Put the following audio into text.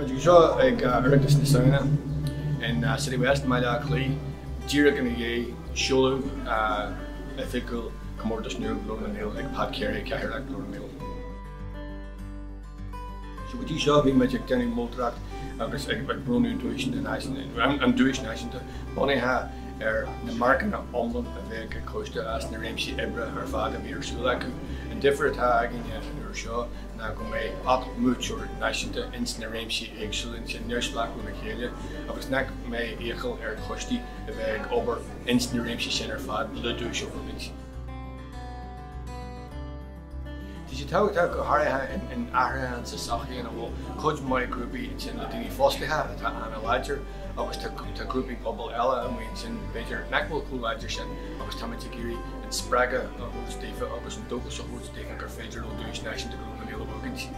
you saw like Ericus in the sauna in City West, my Clee, Jira and Ye, Shulu, ethical, Commodus New, Lord Neil, like Pat Carey, Cahirak, Lord Neil. So, what you saw being magic Danny Multrak, I was like Bruno Intuition and Iceland, and Jewish Nation, Bonnie Ha, the marking of Omlin, a very close to us, and the Ramsey Ebra, her father, Mir Sulaku, and different tag in your show. Now go may up mutual nation to instant Ramsey excellence and nurse black with Michaela. I was not may equal Husty, the very over instant Ramsey center fad, Ludu show for me. Did you tell go Harry in Ireland and Sasachi and a wall? Coach my groupie in the Dini Foster hat and a ledger. I was to groupie bubble Ella and we in Bejer Nackle cool ledger shin. I was Tamagiri and Spraga, I was David, I was in Douglas, I was David Garfager, I'll do his nation to go in the Bookings.